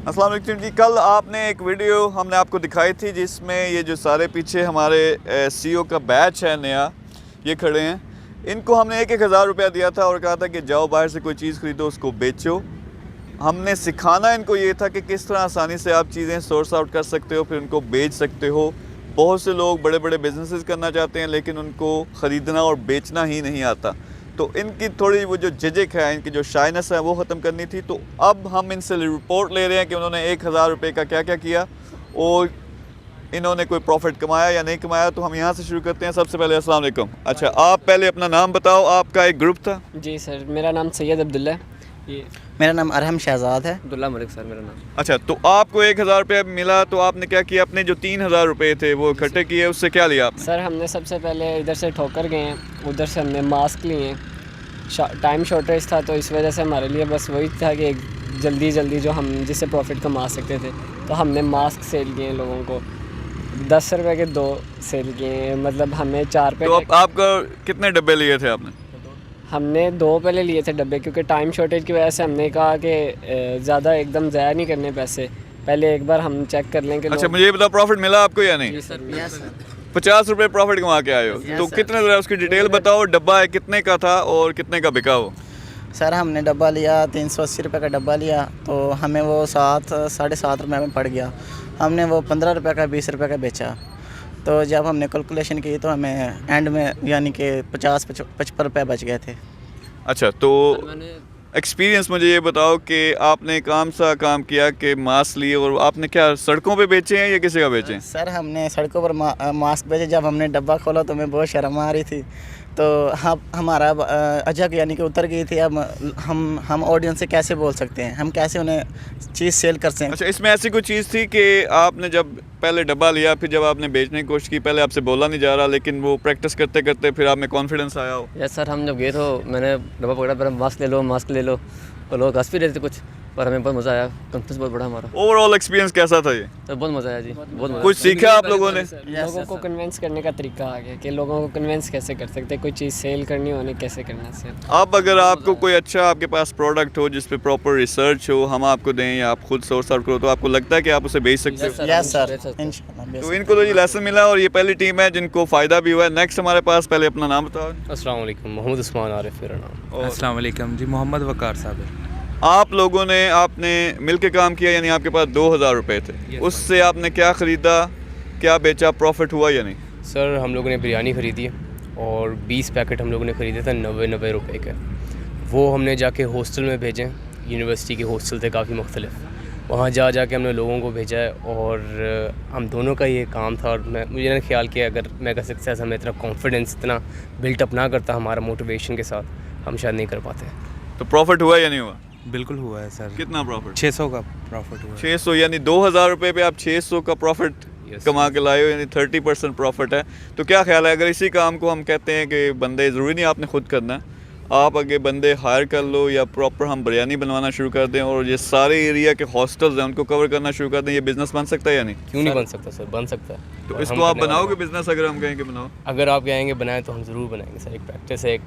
अस्सलाम वालेकुम जी। कल आपने एक वीडियो हमने आपको दिखाई थी जिसमें ये जो सारे पीछे हमारे सीईओ का बैच है नया, ये खड़े हैं, इनको हमने 1,000 रुपया दिया था और कहा था कि जाओ बाहर से कोई चीज़ खरीदो, उसको बेचो। हमने सिखाना इनको ये था कि किस तरह आसानी से आप चीज़ें सोर्स आउट कर सकते हो, फिर उनको बेच सकते हो। बहुत से लोग बड़े बड़े बिजनेसेस करना चाहते हैं लेकिन उनको ख़रीदना और बेचना ही नहीं आता। तो इनकी थोड़ी वो जो झिझक है, इनकी जो शाइनेस है वो ख़त्म करनी थी। तो अब हम इनसे रिपोर्ट ले रहे हैं कि उन्होंने 1,000 रुपये का क्या क्या किया और इन्होंने कोई प्रॉफिट कमाया या नहीं कमाया। तो हम यहाँ से शुरू करते हैं। सबसे पहले अस्सलाम वालेकुम। अच्छा, आप पहले अपना नाम बताओ। आपका एक ग्रुप था? जी सर, मेरा नाम सैयद अब्दुल्ला है। ये मेरा नाम अरहम शहजाद है। अब्दुल्ला मलिक सर मेरा नाम। अच्छा, तो आपको 1,000 रुपये मिला तो आपने क्या किया? अपने जो 3,000 रुपये थे वो इकट्ठे किए, उससे क्या लिया आपने? सर हमने सबसे पहले इधर से ठोकर गए हैं, उधर से हमने मास्क लिए हैं। टाइम शॉर्टेज था तो इस वजह से हमारे लिए बस वही था कि जल्दी जो हम जिससे प्रॉफिट कमा सकते थे, तो हमने मास्क सेल किए लोगों को। 10 रुपये के 2 सेल किए, मतलब हमें 4 पे। तो आपका कितने डब्बे लिए थे आपने? हमने 2 पहले लिए थे डब्बे, क्योंकि टाइम शॉर्टेज की वजह से हमने कहा कि ज़्यादा एकदम ज़ाया नहीं करने पैसे, पहले एक बार हम चेक कर लें कि। अच्छा, मुझे ये बताओ, प्रॉफिट मिला आपको या नहीं? जी सर, 50 रुपये प्रॉफिट कमा के आए हो? तो कितने, ज़रा उसकी डिटेल बताओ। डब्बा है कितने का था और कितने का बिका वो? सर हमने डब्बा लिया 380 रुपये का डब्बा लिया, तो हमें वो 7-7.5 रुपये में पड़ गया। हमने वो 15 रुपये का 20 रुपये का बेचा। तो जब हमने कैलकुलेशन की तो हमें एंड में यानी कि 50-55 रुपये बच गए थे। अच्छा, तो एक्सपीरियंस मुझे ये बताओ कि आपने काम सा काम किया कि मास्क लिए और आपने क्या सड़कों पे बेचे हैं या किसी का बेचे हैं? सर हमने सड़कों पर मास्क बेचे। जब हमने डब्बा खोला तो हमें बहुत शर्म आ रही थी, तो हमारा अजक यानी कि उतर गई थी। अब हम ऑडियंस से कैसे बोल सकते हैं, हम कैसे उन्हें चीज़ सेल कर सकते हैं। अच्छा, इसमें ऐसी कोई चीज़ थी कि आपने जब पहले डब्बा लिया, फिर जब आपने बेचने की कोशिश की, पहले आपसे बोला नहीं जा रहा लेकिन वो प्रैक्टिस करते करते फिर आप में कॉन्फिडेंस आया हो? यस सर, हम जब गए तो मैंने डब्बा पकड़ा, पर मास्क ले लो, और लोग हंस भी रहे थे कुछ, पर हमें बहुत मज़ा आया। कॉन्फिडेंस बहुत बड़ा हमारा। ओवरऑल एक्सपीरियंस कैसा था ये? सर बहुत मज़ा आया जी, बहुत मज़ा। कुछ सीखा आप लोगों ने? लोगों को कन्विंस करने का तरीका आ गया कि लोगों को कन्विंस कैसे कर सकते हैं, कोई चीज़ सेल करनी हो, उन्हें कैसे करना सेल। अब अगर आपको कोई अच्छा आपके पास प्रोडक्ट हो जिस पे प्रॉपर रिसर्च हो, हम आपको दें या आप खुद सोर्स आउट करो, तो आपको लगता है कि आप उसे बेच सकते हो? यस सर, इंशाल्लाह। तो इनको तो ये लेसन मिला और ये पहली टीम है जिनको फ़ायदा भी हुआ है। नेक्स्ट हमारे पास, पहले अपना नाम बताओ। अस्सलाम वालेकुम, मोहम्मद उस्मान आरिफ मेरा नाम। अस्सलाम वालेकुम जी, मोहम्मद वकार साहब है। आप लोगों ने आपने मिल के काम किया, यानी आपके पास 2,000 रुपये थे, उससे आपने क्या ख़रीदा, क्या बेचा, प्रॉफिट हुआ या नहीं? सर हम लोगों ने बिरयानी ख़रीदी है और 20 पैकेट हम लोगों ने ख़रीदे थे 90 रुपये के। वो हमने जाके हॉस्टल में भेजे। यूनिवर्सिटी के हॉस्टल थे काफ़ी मुख्तलिफ, वहाँ जा के हमने लोगों को भेजा है और हम दोनों का ये काम था। और मुझे ना ख्याल किया अगर मैं का सक्सेस हमें इतना कॉन्फिडेंस इतना बिल्टअप ना करता हमारा मोटिवेशन के साथ, हम शायद नहीं कर पाते। तो प्रॉफिट हुआ या नहीं हुआ? बिल्कुल हुआ है सर। कितना प्रॉफिट? 600 का प्रॉफिट हुआ है। 600, यानी 2,000 रुपये पे आप 600 का प्रॉफिट कमा के लाए हो, यानी 30% प्रॉफिट है। तो क्या ख्याल है, अगर इसी काम को हम कहते हैं कि बंदे ज़रूरी नहीं आपने खुद करना है, आप आगे बंदे हायर कर लो या प्रॉपर हम बिरयानी बनवाना शुरू कर दें और ये सारे एरिया के हॉस्टल्स हैं उनको कवर करना शुरू कर दें, ये बिज़नेस बन सकता है या नहीं? क्यों नहीं बन सकता सर, बन सकता है। तो इसको आप बनाओगे बिज़नेस? अगर हम कहें कि बनाओ, अगर आप कहेंगे बनाएं तो हम ज़रूर बनाएंगे सर। एक प्रैक्टिस है, एक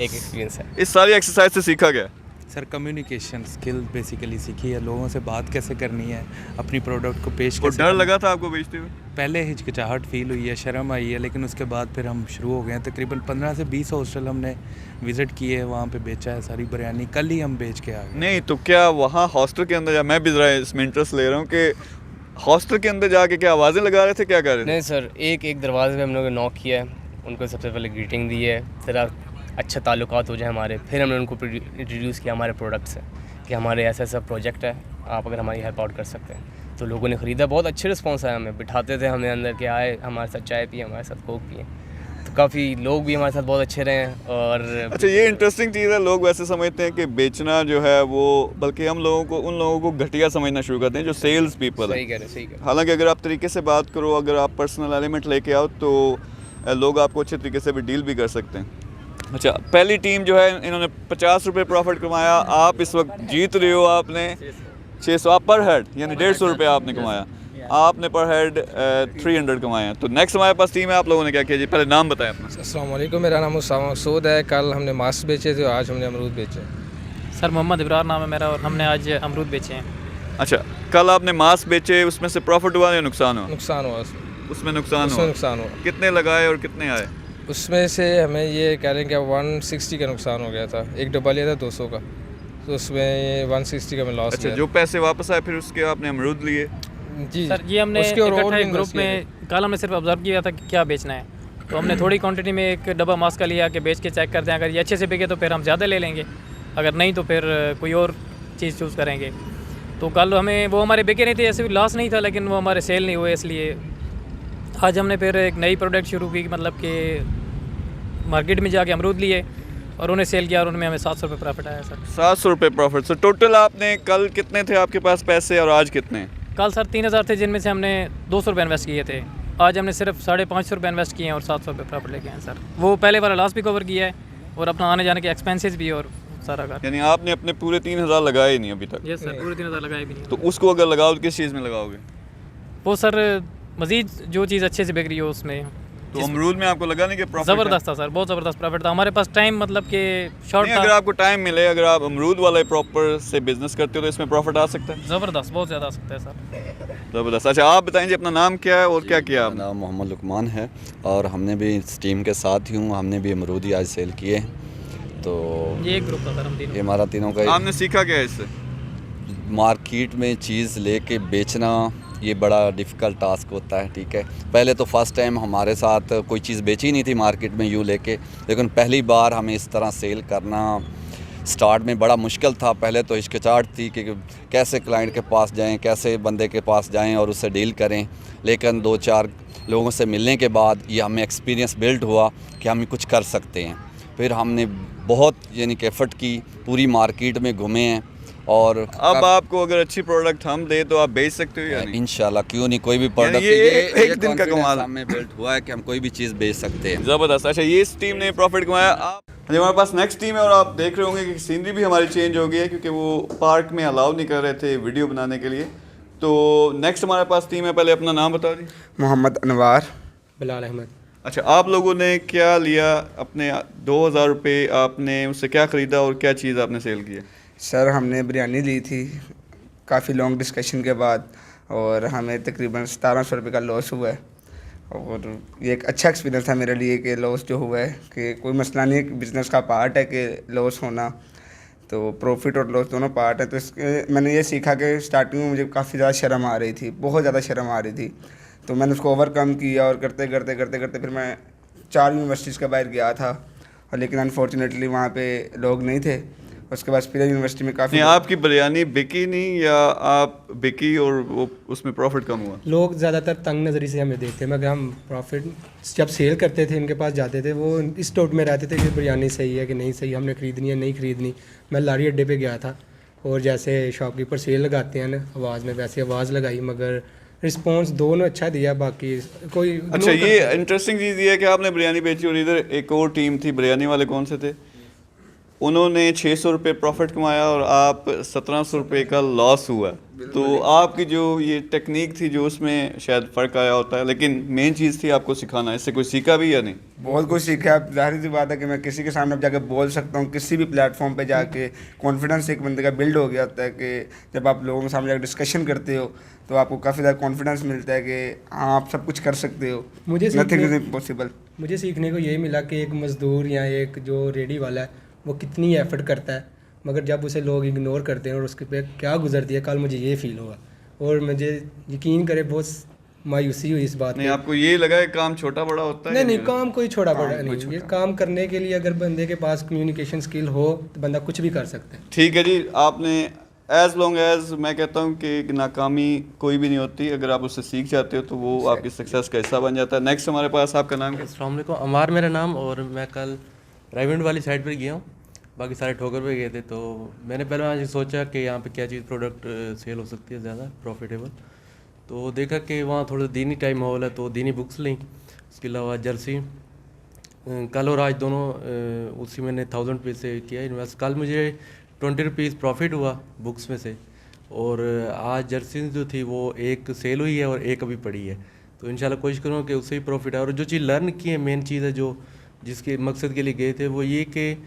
एक्सपीरियंस है। इस सारी एक्सरसाइज से सीखा गया? सर कम्युनिकेशन स्किल बेसिकली सीखी है, लोगों से बात कैसे करनी है, अपनी प्रोडक्ट को पेश और कैसे डर करना लगा था आपको बेचते हुए? पहले हिचकिचाहट फील हुई है, शर्म आई है, लेकिन उसके बाद फिर हम शुरू हो गए हैं। तकरीबन 15 से 20 हॉस्टल हमने विज़िट किए हैं, वहाँ पे बेचा है सारी बिरयानी। कल ही हम बेच के आ गए। नहीं तो क्या वहाँ हॉस्टल के अंदर, मैं भी ज़रा इसमें इंटरेस्ट ले रहा हूँ कि हॉस्टल के अंदर जाके क्या आवाज़ें लगा रहे थे, क्या कर रहे थे? नहीं सर, एक दरवाजे पे हम लोगों ने नॉक किया है, उनको सबसे पहले ग्रीटिंग दी है, ज़रा अच्छा ताल्लुकात हो जाए हमारे। फिर हमने उनको इंट्रोड्यूस किया हमारे प्रोडक्ट से कि हमारे ऐसा प्रोजेक्ट है, आप अगर हमारी हेल्प आउट कर सकते हैं। तो लोगों ने ख़रीदा, बहुत अच्छे रिस्पॉन्स आया। हमें बिठाते थे, हमें अंदर के आए, हमारे साथ चाय पिए, हमारे साथ कोक पिए। तो काफ़ी लोग भी हमारे साथ बहुत अच्छे रहे हैं। और अच्छा, ये इंटरेस्टिंग चीज़ है। लोग वैसे समझते हैं कि बेचना जो है वो, बल्कि हम लोगों को उन लोगों को घटिया समझना शुरू करते हैं जो सेल्स पीपल है। सही कह रहे हैं। हालांकि अगर आप तरीके से बात करो, अगर आप पर्सनल एलिमेंट लेके आओ तो लोग आपको अच्छे तरीके से भी डील भी कर सकते हैं। अच्छा, पहली टीम जो है इन्होंने 50 रुपये प्रॉफिट कमाया। आप इस वक्त जीत रहे हो, आपने 600 आप पर हेड, यानी 150 रुपये आपने कमाया। आपने पर हेड 300 कमाए हैं। तो नेक्स्ट हमारे पास टीम है, आप लोगों ने क्या किया जी? पहले नाम बताएं अपना। अस्सलाम वालेकुम, मेरा नाम उसामा मसूद है। कल हमने मास्क बेचे थे, आज हमने अमरूद बेचे। सर मोहम्मद इब्रार नाम है मेरा और हमने आज अमरूद बेचे हैं। अच्छा, कल आपने मास्क बेचे, उसमें से प्रॉफिट हुआ या नुकसान हुआ? नुकसान हुआ उसमें उसमें नुकसान उसमें हुआ। नुकसान हुआ। कितने लगाए और कितने आए? उसमें से हमें ये कह रहे हैं कि 160 का नुकसान हो गया था। एक डब्बा लिया था 200 का, तो उसमें ये 160 का मैं लॉस अच्छा, गया। जो पैसे वापस आए फिर उसके आपने अमरूद लिए? जी सर ये हमने उसके और इकट्ठा एक भी ग्रुप invest किए में कल हमने सिर्फ ऑब्जर्व किया था कि क्या बेचना है, तो हमने थोड़ी क्वांटिटी में एक डब्बा मास्क का लिया कि बेच के चेक करते हैं, अगर ये अच्छे से बिके तो फिर हम ज़्यादा ले लेंगे, अगर नहीं तो फिर कोई और चीज़ चूज़ करेंगे। तो कल हमें वो हमारे बिके नहीं थे, ऐसे भी लॉस नहीं था, लेकिन वो हमारे सेल नहीं हुए, इसलिए आज हमने फिर एक नई प्रोडक्ट शुरू की, मतलब कि मार्केट में जाके अमरूद लिए और उन्हें सेल किया और उनमें हमें 700 रुपये प्रॉफिट आया सर। 700 रुपये प्रॉफिट। सो टोटल आपने कल कितने थे आपके पास पैसे और आज कितने? कल सर 3000 थे, जिनमें से हमने 200 रुपये इन्वेस्ट किए थे। आज हमने सिर्फ 550 रुपये इन्वेस्ट किए हैं और 700 रुपये प्रॉफिट लेके आए हैं सर। वो पहले वाला लॉस भी कवर किया है और अपना आने जाने के एक्सपेंसेस भी और सारा का। यानी आपने अपने पूरे 3000 लगाए ही नहीं अभी तक? यस सर, पूरे 3000 लगाए भी नहीं। तो उसको अगर लगाओ तो किस चीज़ में लगाओगे? वो सर मज़ीद जो चीज़ अच्छे से बिक रही हो उसमें। तो अमरूद में आपको लगा नहीं कि प्रॉफिट? ज़बरदस्त था सर, बहुत ज़बरदस्त प्रॉफिट था। हमारे पास टाइम मतलब कि शॉर्ट नहीं, अगर था। आपको टाइम मिले, अगर आप अमरूद वाले प्रॉपर से बिजनेस करते हो तो इसमें प्रॉफिट आ सकता है? ज़बरदस्त, बहुत ज़्यादा आ सकता है सर। ज़बरदस्त। अच्छा, आप बताएं जी अपना नाम क्या है और क्या किया मेरा आपने? नाम मोहम्मद लुकमान है और हमने भी इस टीम के साथ ही हूँ। हमने भी अमरूद ही आज सेल किए। तो ये एक ग्रुप था सर हम तीनों। ये हमारा तीनों का आपने सीखा क्या है इससे? मार्केट में चीज़ लेके बेचना ये बड़ा डिफ़िकल्ट टास्क होता है। ठीक है, पहले तो फर्स्ट टाइम हमारे साथ कोई चीज़ बेची नहीं थी मार्केट में यूँ लेके, लेकिन पहली बार हमें इस तरह सेल करना स्टार्ट में बड़ा मुश्किल था। पहले तो हिचकिचाहट थी कि कैसे क्लाइंट के पास जाएं, कैसे बंदे के पास जाएं और उससे डील करें, लेकिन 2-4 लोगों से मिलने के बाद ये हमें एक्सपीरियंस बिल्ड हुआ कि हम कुछ कर सकते हैं। फिर हमने बहुत यानी कि एफ़र्ट की, पूरी मार्केट में घूमे हैं और अब आपको अगर अच्छी प्रोडक्ट हम दे तो आप बेच सकते हो या नहीं? इंशाल्लाह क्यों नहीं, कोई भी प्रोडक्ट ये एक दिन का कमाल है। हमें बिल्ड हुआ है कि हम कोई भी चीज़ बेच सकते हैं। ज़बरदस्त। अच्छा, ये इस टीम ने प्रॉफिट कमाया। आप हमारे पास नेक्स्ट टीम है और आप देख रहे होंगे कि सीनरी भी हमारी चेंज हो गई है क्योंकि वो पार्क में अलाउ नहीं कर रहे थे वीडियो बनाने के लिए। तो नेक्स्ट हमारे पास टीम है, पहले अपना नाम बताओ जी। मोहम्मद अनवार। बिलाल अहमद। अच्छा, आप लोगों ने क्या लिया? अपने 2000 रुपये आपने उससे क्या ख़रीदा और क्या चीज़ आपने सेल की है? सर हमने बिरयानी ली थी काफ़ी लॉन्ग डिस्कशन के बाद और हमें तकरीबन 1700 रुपये का लॉस हुआ है। और ये एक अच्छा एक्सपीरियंस था मेरे लिए कि लॉस जो हुआ है कि कोई मसला नहीं है, बिज़नेस का पार्ट है कि लॉस होना, तो प्रॉफिट और लॉस दोनों पार्ट है। तो इसके मैंने ये सीखा कि स्टार्टिंग में मुझे काफ़ी ज़्यादा शर्म आ रही थी, बहुत ज़्यादा शर्म आ रही थी, तो मैंने उसको ओवरकम किया और करते करते करते करते फिर मैं 4 यूनिवर्सिटीज़ के बाहर गया था और लेकिन अनफॉर्चुनेटली वहाँ पे लोग नहीं थे। उसके बाद फिर यूनिवर्सिटी में काफ़ी नहीं, आपकी बिरयानी बिकी नहीं या आप बिकी और वो उसमें प्रॉफिट कम हुआ? लोग ज़्यादातर तंग नज़री से हमें देखते हैं, मगर हम प्रॉफिट जब सेल करते थे इनके पास जाते थे, वो इस डाउट में रहते थे कि बिरयानी सही है कि नहीं सही, हमने ख़रीदनी है नहीं ख़रीदनी। मैं लारी अड्डे पे गया था और जैसे शॉपकीपर सेल लगाते हैं ना आवाज़ में, वैसे आवाज़ लगाई मगर रिस्पॉन्स दोनों अच्छा दिया, बाकी कोई। अच्छा, ये इंटरेस्टिंग चीज़ ये है कि आपने बिरयानी बेची और इधर एक और टीम थी, बिरयानी वाले कौन से थे, उन्होंने 600 रुपये प्रॉफिट कमाया और आप 1700 रुपये का लॉस हुआ। तो आपकी जो ये टेक्निक थी जो उसमें शायद फ़र्क आया होता है, लेकिन मेन चीज़ थी आपको सिखाना। इससे कोई सीखा भी या नहीं? बहुत कुछ सीखा। अब जाहिर सी बात है कि मैं किसी के सामने जाके बोल सकता हूँ, किसी भी प्लेटफॉर्म पे जाके कॉन्फिडेंस एक बंदे का बिल्ड हो गया होता है कि जब आप लोगों के सामने जाकर डिस्कशन करते हो तो आपको काफ़ी ज़्यादा कॉन्फिडेंस मिलता है कि हाँ आप सब कुछ कर सकते हो, नथिंग इज़ इम्पॉसिबल। मुझे सीखने को यही मिला कि एक मज़दूर या एक जो रेडी वाला है वो कितनी एफर्ट करता है, मगर जब उसे लोग इग्नोर करते हैं और उसके पे क्या गुजरती है, कल मुझे ये फील हुआ और मुझे यकीन करे बहुत मायूसी हुई इस बात नहीं, पे। आपको ये लगा कि काम छोटा बड़ा होता है? नहीं, काम कोई छोटा बड़ा नहीं, ये काम करने के लिए अगर बंदे के पास कम्युनिकेशन स्किल हो तो बंदा कुछ भी कर सकता है। ठीक है जी, आपने एज़ लॉन्ग एज मैं कहता हूँ कि नाकामी कोई भी नहीं होती, अगर आप उससे सीख जाते हो तो वो आपकी सक्सेस का हिस्सा बन जाता है। नेक्स्ट हमारे पास आपका नाम क्या? अस्सलाम वालेकुम, अमार मेरा नाम, और मैं कल राइवेंड वाली साइड पर गया हूँ, बाकी सारे ठोकर पे गए थे। तो मैंने पहले आज सोचा कि यहाँ पे क्या चीज़ प्रोडक्ट सेल हो सकती है ज़्यादा प्रॉफिटेबल, तो देखा कि वहाँ थोड़ा दीनी टाइम माहौल है तो दीनी बुक्स ली, उसके अलावा जर्सी कल और आज दोनों उसी मैंने 1000 रुपये से किया इन्वेस्ट। कल मुझे 20 रुपीज़ प्रॉफिट हुआ बुक्स में से, और आज जर्सी जो थी वो एक सेल हुई है और एक अभी पड़ी है, तो इंशाल्लाह कोशिश करूँगा कि उससे ही प्रॉफिट आए। और जो चीज़ लर्न की है, मेन चीज़ है जो जिसके मकसद के लिए गए थे, वो ये कि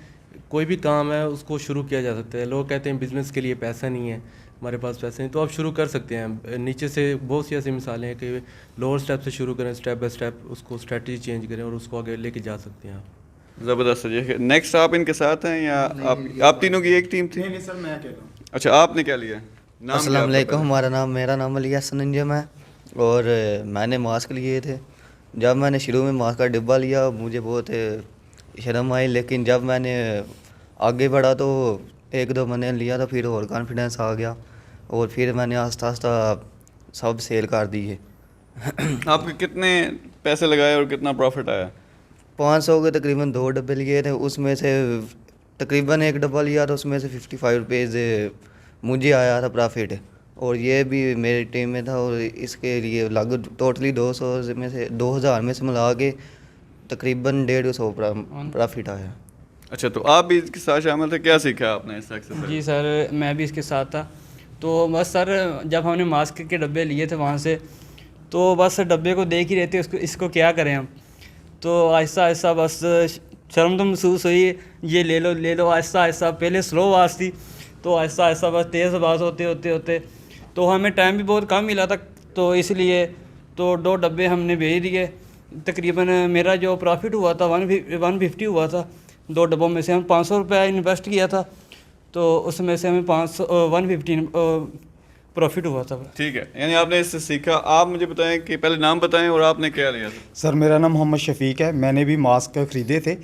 कोई भी काम है उसको शुरू किया जा सकता है। लोग कहते हैं बिज़नेस के लिए पैसा नहीं है, हमारे पास पैसे नहीं, तो आप शुरू कर सकते हैं। नीचे से बहुत सी ऐसी मिसालें हैं कि लोअर स्टेप से शुरू करें, स्टेप बाय स्टेप उसको स्ट्रेटजी चेंज करें और उसको आगे लेके जा सकते हैं आप। ज़बरदस्त है। नेक्स्ट आप इनके साथ हैं या आप तीनों की एक टीम थी? नहीं सर, मैं अकेला हूँ। अच्छा, आपने क्या लिया? नाम अस्सलाम वालेकुम, मेरा नाम इलियास अंजुम है और मैंने मास्क लिए थे। जब मैंने शुरू में मास्क का डिब्बा लिया मुझे बहुत शर्म आई, लेकिन जब मैंने आगे बढ़ा तो एक दो महीने लिया तो फिर और कॉन्फिडेंस आ गया और फिर मैंने आस्ता आस्ता सब सेल कर दिए। आपके कितने पैसे लगाए और कितना प्रॉफिट आया? 500 के तकरीबन 2 डब्बे लिए थे, उसमें से तकरीबन एक डब्बा लिया तो उसमें से 55 रुपीज़ मुझे आया था प्रॉफिट, और ये भी मेरी टीम में था और इसके लिए लगभग टोटली 200 में से 2000 में से मिला के तकरीबन 150 प्रॉफिट आया। अच्छा, तो आप भी इसके साथ शामिल थे, क्या सीखा आपने इस एक्सरसाइज? जी सर, मैं भी इसके साथ था। तो बस सर, जब हमने मास्क के डब्बे लिए थे वहाँ से, तो बस डब्बे को देख ही रहते इसको क्या करें हम। तो आहिस्ता आहिस्ता बस शर्म तो महसूस हुई, ये ले लो आहिस्ता आहिस्ता। पहले स्लो आवाज़ थी, तो आहिस्ता आहिस्ता बस तेज़ आवाज़ होते तो हमें टाइम भी बहुत कम मिला था, तो इसलिए तो 2 डब्बे हमने भेज दिए। तकरीबन मेरा जो प्रॉफिट हुआ था 150 हुआ था। 2 डब्बों में से हम 500 रुपया इन्वेस्ट किया था, तो उसमें से हमें 150 प्रॉफिट हुआ था। ठीक है, यानी आपने इससे सीखा। आप मुझे बताएं कि पहले नाम बताएं और आपने क्या लिया था? सर, मेरा नाम मोहम्मद शफीक है। मैंने भी मास्क ख़रीदे थे,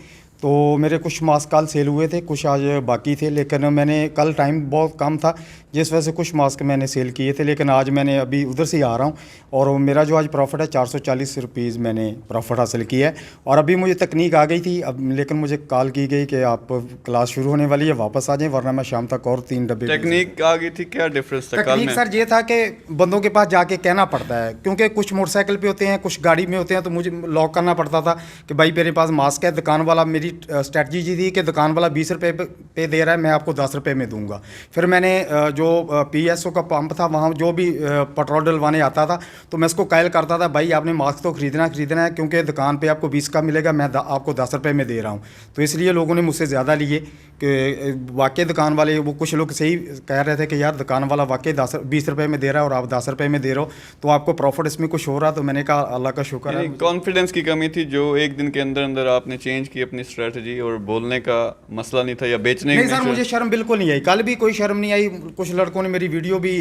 तो मेरे कुछ मास्क कल सेल हुए थे, कुछ आज बाकी थे, लेकिन मैंने कल टाइम बहुत कम था जिस वजह से कुछ मास्क मैंने सेल किए थे, लेकिन आज मैंने अभी उधर से ही आ रहा हूँ और मेरा जो आज प्रॉफिट है 440 रुपीज़ मैंने प्रॉफिट हासिल किया है। और अभी मुझे तकनीक आ गई थी, अब लेकिन मुझे कॉल की गई कि आप क्लास शुरू होने वाली है, वापस आ जाएँ वरना मैं शाम तक और 3 डब्बे। टेक्निक आ गई थी, क्या डिफरेंस था? तकनीक सर ये था कि बंदों के पास जाके कहना पड़ता है, क्योंकि कुछ मोटरसाइकिल पे होते हैं, कुछ गाड़ी में होते हैं, तो मुझे लॉक करना पड़ता था कि भाई मेरे पास मास्क है। दुकान वाला, मेरी स्ट्रेटजी थी कि दुकान वाला 20 रुपये पे दे रहा है, मैं आपको 10 रुपये में दूंगा। फिर मैंने जो PSO का पंप था वहाँ जो भी पेट्रोल डलवाने आता था तो मैं उसको कायल करता था, भाई आपने मास्क तो खरीदना है, क्योंकि दुकान पे आपको 20 का मिलेगा, मैं आपको 10 रुपये में दे रहा हूँ। तो इसलिए लोगों ने मुझसे ज़्यादा लिए कि वाकई दुकान वाले, वो कुछ लोग सही कह रहे थे कि यार दुकान वाला वाकई 20 रुपये में दे रहा है और आप 10 रुपये में दे रहे हो, तो आपको प्रॉफिट इसमें कुछ हो रहा। तो मैंने कहा अल्लाह का शुक्र है। कॉन्फिडेंस की कमी थी जो एक दिन के अंदर अंदर आपने चेंज की अपनी स्ट्रेटजी, और बोलने का मसला नहीं था या बेचने? नहीं सर, मुझे शर्म बिल्कुल नहीं आई, कल भी कोई शर्म नहीं आई। कुछ लड़कों ने मेरी वीडियो भी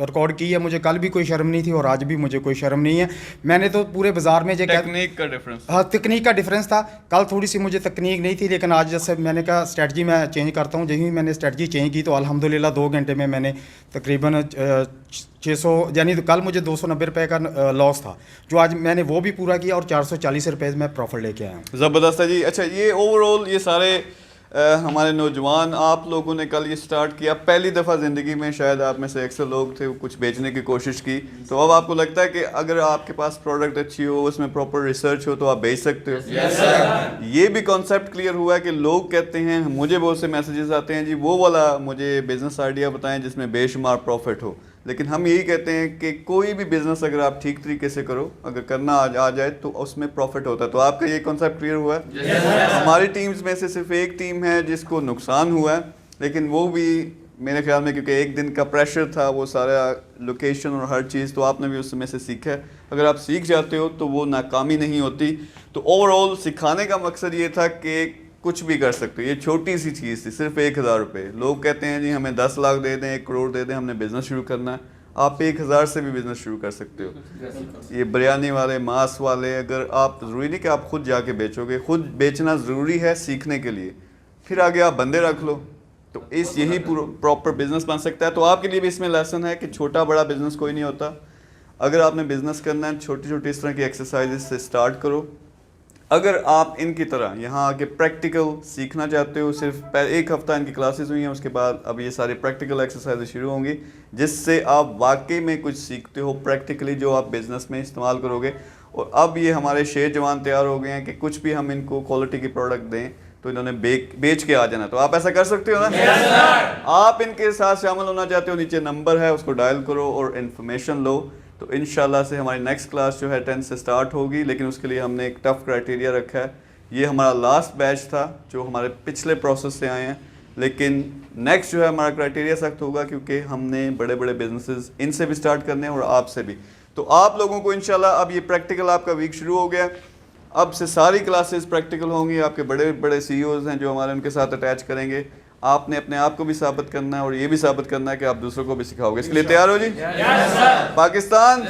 रिकॉर्ड की है, मुझे कल भी कोई शर्म नहीं थी और आज भी मुझे कोई शर्म नहीं है। मैंने तो पूरे बाजार में टेक्निक का डिफरेंस, हाँ तकनीक का डिफरेंस था। कल थोड़ी सी मुझे तकनीक नहीं थी, लेकिन आज जैसे मैंने कहा स्ट्रेटजी मैं चेंज करता हूँ, जैसे ही मैंने स्ट्रेटजी चेंज की तो अल्हम्दुलिल्लाह 2 घंटे में मैंने तकरीबन 600, यानी तो कल मुझे 290 रुपये का लॉस था, जो आज मैंने वो भी पूरा किया और 440 रुपये में प्रॉफिट लेके आया हूँ। ज़बरदस्त है जी। अच्छा, ये ओवरऑल ये सारे हमारे नौजवान, आप लोगों ने कल ये स्टार्ट किया, पहली दफ़ा ज़िंदगी में शायद आप में से अक्सर लोग थे कुछ बेचने की कोशिश की, तो अब आपको लगता है कि अगर आपके पास प्रोडक्ट अच्छी हो, उसमें प्रॉपर रिसर्च हो, तो आप बेच सकते हो? yes, sir. ये भी कॉन्सेप्ट क्लियर हुआ है कि लोग कहते हैं, मुझे बहुत से मैसेजेस आते हैं जी वो वाला मुझे बिज़नेस आइडिया बताएं जिसमें बेशुमार प्रॉफिट हो, लेकिन हम यही कहते हैं कि कोई भी बिज़नेस अगर आप ठीक तरीके से करो, अगर करना आ जाए तो उसमें प्रॉफिट होता है। तो आपका ये कॉन्सेप्ट क्लियर हुआ है? yes, हमारी टीम्स में से सिर्फ एक टीम है जिसको नुकसान हुआ है, लेकिन वो भी मेरे ख्याल में क्योंकि एक दिन का प्रेशर था, वो सारा लोकेशन और हर चीज़, तो आपने भी उसमें से सीखा है। अगर आप सीख जाते हो तो वो नाकामी नहीं होती। तो ओवरऑल सिखाने का मकसद ये था कि कुछ भी कर सकते हो। ये छोटी सी चीज़ थी, सिर्फ 1000 रुपये। लोग कहते हैं जी हमें 10 लाख दे दें, 1 करोड़ दे दें, हमने बिज़नेस शुरू करना है। आप 1000 से भी बिज़नेस शुरू कर सकते हो। ये बिरयानी वाले, मांस वाले, अगर आप ज़रूरी नहीं कि आप खुद जाके बेचोगे, खुद बेचना ज़रूरी है सीखने के लिए, फिर आगे आप बंदे रख लो तो यही प्रॉपर बिज़नेस बन सकता है। तो आपके लिए भी इसमें लेसन है कि छोटा बड़ा बिज़नेस कोई नहीं होता। अगर आपने बिज़नेस करना है, छोटी छोटी इस तरह की एक्सरसाइजेस से स्टार्ट करो। अगर आप इनकी तरह यहाँ आके प्रैक्टिकल सीखना चाहते हो, सिर्फ 1 हफ़्ता इनकी क्लासेस हुई हैं, उसके बाद अब ये सारी प्रैक्टिकल एक्सरसाइज शुरू होंगी जिससे आप वाकई में कुछ सीखते हो प्रैक्टिकली, जो आप बिज़नेस में इस्तेमाल करोगे। और अब ये हमारे शेर जवान तैयार हो गए हैं कि कुछ भी हम इनको क्वालिटी की प्रोडक्ट दें तो इन्होंने बेच के आ जाना। तो आप ऐसा कर सकते हो ना? yes, आप इनके साथ शामिल होना चाहते हो, नीचे नंबर है उसको डायल करो और इन्फॉर्मेशन लो। तो इंशाल्लाह से हमारी नेक्स्ट क्लास जो है 10 से स्टार्ट होगी, लेकिन उसके लिए हमने एक टफ़ क्राइटेरिया रखा है। ये हमारा लास्ट बैच था जो हमारे पिछले प्रोसेस से आए हैं, लेकिन नेक्स्ट जो है हमारा क्राइटेरिया सख्त होगा, क्योंकि हमने बड़े बड़े बिजनेसेस इनसे भी स्टार्ट करने हैं और आपसे भी। तो आप लोगों को इंशाल्लाह अब ये प्रैक्टिकल आपका वीक शुरू हो गया, अब से सारी क्लासेस प्रैक्टिकल होंगी। आपके बड़े बड़े CEOs हैं जो हमारे, उनके साथ अटैच करेंगे। आपने अपने आप को भी साबित करना है और ये भी साबित करना है कि आप दूसरों को भी सिखाओगे। इसके लिए तैयार हो जी? पाकिस्तान